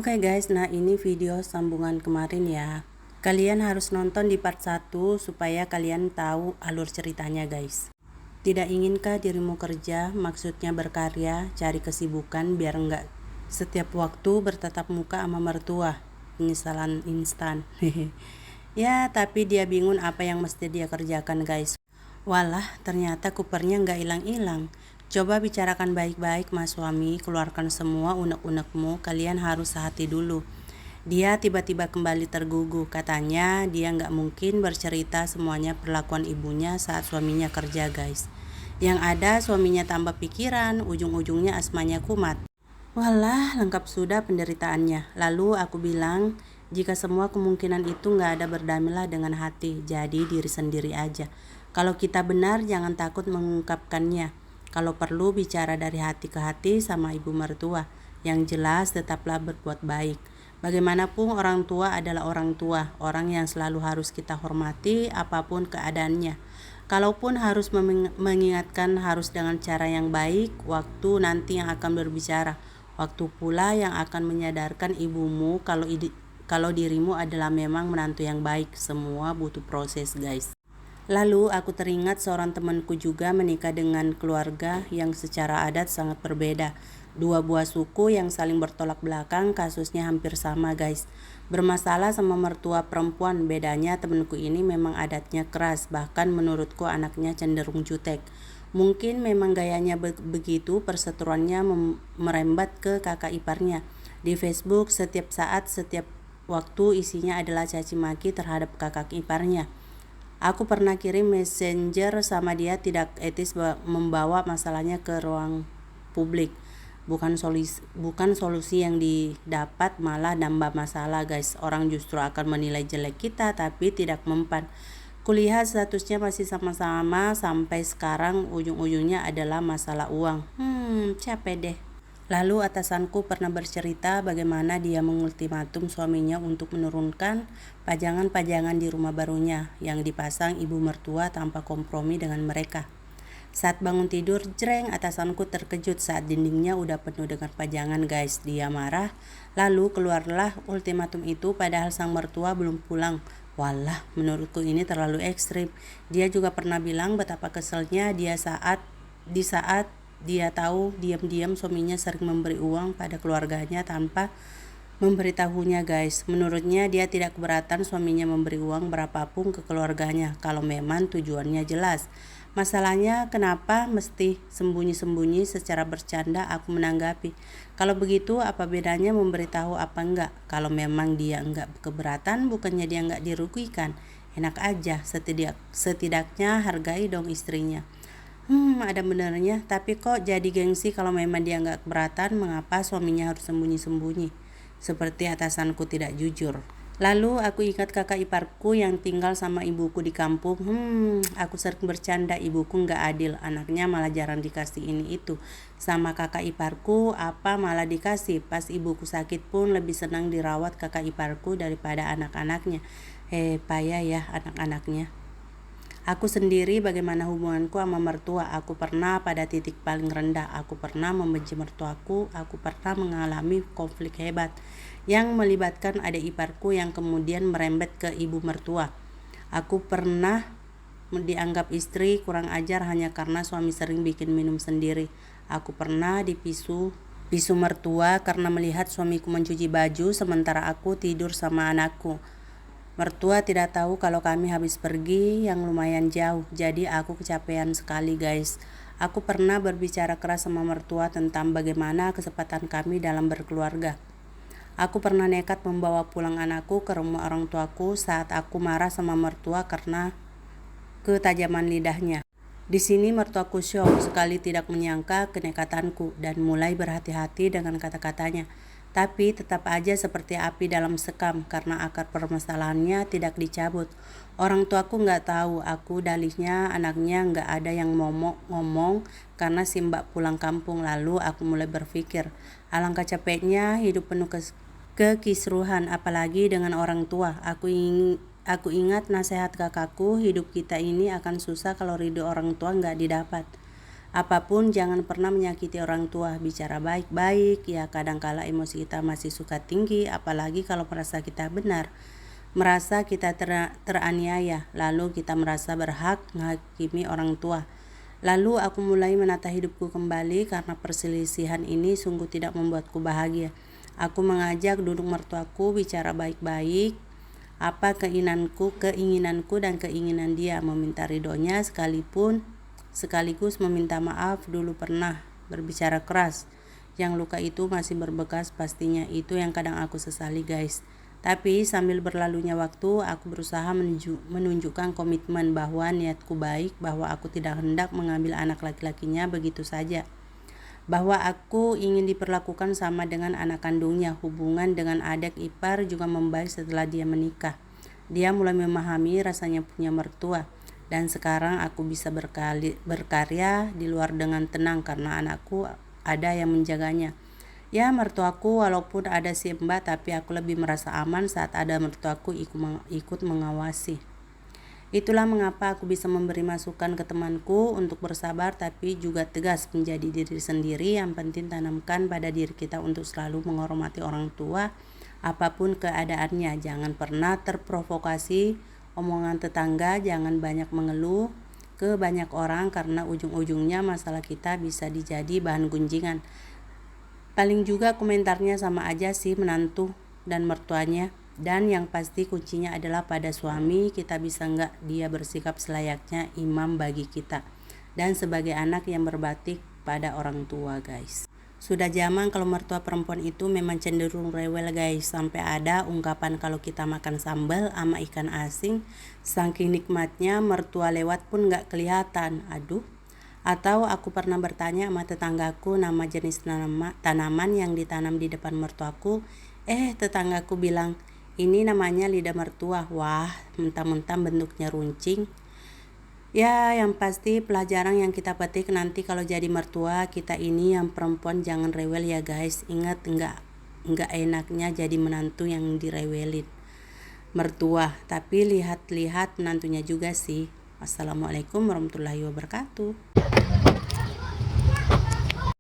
Oke guys, nah ini video sambungan kemarin ya. Kalian harus nonton di part 1 supaya kalian tahu alur ceritanya guys. Tidak inginkah dirimu kerja, maksudnya berkarya, cari kesibukan biar enggak setiap waktu bertatap muka sama mertua. Penyesalan instan. Ya, tapi dia bingung apa yang mesti dia kerjakan guys. Walah, ternyata kupernya nggak hilang-hilang. Coba bicarakan baik-baik mas suami, keluarkan semua unek-unekmu, kalian harus sehati dulu. Dia tiba-tiba kembali tergugu, katanya dia nggak mungkin bercerita semuanya perlakuan ibunya saat suaminya kerja guys. Yang ada suaminya tambah pikiran, ujung-ujungnya asmanya kumat. Walah, lengkap sudah penderitaannya. Lalu aku bilang, jika semua kemungkinan itu nggak ada, berdamailah dengan hati, jadi diri sendiri aja. Kalau kita benar, jangan takut mengungkapkannya. Kalau perlu bicara dari hati ke hati sama ibu mertua. Yang jelas tetaplah berbuat baik. Bagaimanapun orang tua adalah orang tua, orang yang selalu harus kita hormati apapun keadaannya. Kalaupun harus mengingatkan, harus dengan cara yang baik. Waktu nanti yang akan berbicara. Waktu pula yang akan menyadarkan ibumu kalau dirimu adalah memang menantu yang baik. Semua butuh proses guys. Lalu aku teringat seorang temanku juga menikah dengan keluarga yang secara adat sangat berbeda. Dua buah suku yang saling bertolak belakang, kasusnya hampir sama guys. Bermasalah sama mertua perempuan, bedanya temanku ini memang adatnya keras, bahkan menurutku anaknya cenderung jutek. Mungkin memang gayanya begitu, perseteruannya merembat ke kakak iparnya. Di Facebook setiap saat, setiap waktu isinya adalah caci maki terhadap kakak iparnya. Aku pernah kirim messenger sama dia, tidak etis membawa masalahnya ke ruang publik. Bukan solusi yang didapat, malah nambah masalah guys. Orang justru akan menilai jelek kita tapi tidak mempan. Kulihat statusnya masih sama-sama sampai sekarang, ujung-ujungnya adalah masalah uang. Capek deh. Lalu atasanku pernah bercerita bagaimana dia mengultimatum suaminya untuk menurunkan pajangan-pajangan di rumah barunya yang dipasang ibu mertua tanpa kompromi dengan mereka. Saat bangun tidur, jreng, atasanku terkejut saat dindingnya udah penuh dengan pajangan guys. Dia marah, lalu keluarlah ultimatum itu padahal sang mertua belum pulang. Walah, menurutku ini terlalu ekstrim. Dia juga pernah bilang betapa keselnya dia saat dia tahu diam-diam suaminya sering memberi uang pada keluarganya tanpa memberitahunya guys. Menurutnya dia tidak keberatan suaminya memberi uang berapapun ke keluarganya kalau memang tujuannya jelas. Masalahnya kenapa mesti sembunyi-sembunyi? Secara bercanda aku menanggapi, kalau begitu apa bedanya memberitahu apa enggak? Kalau memang dia enggak keberatan, bukannya dia enggak dirugikan. Enak aja, setidaknya hargai dong istrinya. Ada benernya, tapi kok jadi gengsi kalau memang dia nggak keberatan, mengapa suaminya harus sembunyi-sembunyi? Seperti atasanku tidak jujur. Lalu aku ingat kakak iparku yang tinggal sama ibuku di kampung. Aku sering bercanda, ibuku nggak adil, anaknya malah jarang dikasih ini itu. Sama kakak iparku, apa malah dikasih. Pas ibuku sakit pun lebih senang dirawat kakak iparku daripada anak-anaknya. Payah ya anak-anaknya. Aku sendiri bagaimana hubunganku sama mertua. Aku pernah pada titik paling rendah. Aku pernah membenci mertuaku. Aku pernah mengalami konflik hebat yang melibatkan adik iparku yang kemudian merembet ke ibu mertua. Aku pernah dianggap istri kurang ajar hanya karena suami sering bikin minum sendiri. Aku pernah pisu mertua karena melihat suamiku mencuci baju sementara aku tidur sama anakku. Mertua tidak tahu kalau kami habis pergi yang lumayan jauh, jadi aku kecapean sekali guys. Aku pernah berbicara keras sama mertua tentang bagaimana kesempatan kami dalam berkeluarga. Aku pernah nekat membawa pulang anakku ke rumah orang tuaku saat aku marah sama mertua karena ketajaman lidahnya. Di sini mertuaku syok sekali, tidak menyangka kenekatanku dan mulai berhati-hati dengan kata-katanya. Tapi tetap aja seperti api dalam sekam karena akar permasalahannya tidak dicabut. Orang tuaku nggak tahu, aku dalihnya anaknya nggak ada yang ngomong karena si mbak pulang kampung. Lalu aku mulai berpikir, alangkah capeknya hidup penuh kekisruhan apalagi dengan orang tua. Aku ingat nasihat kakakku, hidup kita ini akan susah kalau ridho orang tua nggak didapat. Apapun jangan pernah menyakiti orang tua, bicara baik-baik. Ya kadangkala emosi kita masih suka tinggi, apalagi kalau merasa kita benar, merasa kita teraniaya, lalu kita merasa berhak menghakimi orang tua. Lalu aku mulai menata hidupku kembali karena perselisihan ini sungguh tidak membuatku bahagia. Aku mengajak duduk mertuaku, bicara baik-baik, apa keinginanku dan keinginan dia, meminta ridhonya sekaligus meminta maaf dulu pernah berbicara keras. Yang luka itu masih berbekas pastinya, itu yang kadang aku sesali guys. Tapi sambil berlalunya waktu, aku berusaha menunjukkan komitmen bahwa niatku baik, bahwa aku tidak hendak mengambil anak laki-lakinya begitu saja, bahwa aku ingin diperlakukan sama dengan anak kandungnya. Hubungan dengan adik ipar juga membaik setelah dia menikah. Dia mulai memahami rasanya punya mertua, dan sekarang aku bisa berkarya di luar dengan tenang karena anakku ada yang menjaganya. Ya mertuaku walaupun ada si Mbak, tapi aku lebih merasa aman saat ada mertuaku ikut mengawasi. Itulah mengapa aku bisa memberi masukan ke temanku untuk bersabar tapi juga tegas menjadi diri sendiri. Yang penting tanamkan pada diri kita untuk selalu menghormati orang tua apapun keadaannya. Jangan pernah terprovokasi omongan tetangga, jangan banyak mengeluh ke banyak orang karena ujung-ujungnya masalah kita bisa dijadi bahan gunjingan. Paling juga komentarnya sama aja sih menantu dan mertuanya. Dan yang pasti kuncinya adalah pada suami, kita bisa nggak dia bersikap selayaknya imam bagi kita dan sebagai anak yang berbakti pada orang tua guys. Sudah zaman kalau mertua perempuan itu memang cenderung rewel guys, sampai ada ungkapan kalau kita makan sambal sama ikan asin saking nikmatnya mertua lewat pun nggak kelihatan. Aduh. Atau aku pernah bertanya sama tetanggaku nama jenis tanaman yang ditanam di depan mertuaku. Tetanggaku bilang, ini namanya lidah mertua. Wah, mentang-mentang bentuknya runcing. Ya, yang pasti pelajaran yang kita petik nanti kalau jadi mertua kita ini yang perempuan jangan rewel ya guys. Ingat, enggak enaknya jadi menantu yang direwelin mertua, tapi lihat-lihat menantunya juga sih. Wassalamualaikum warahmatullahi wabarakatuh.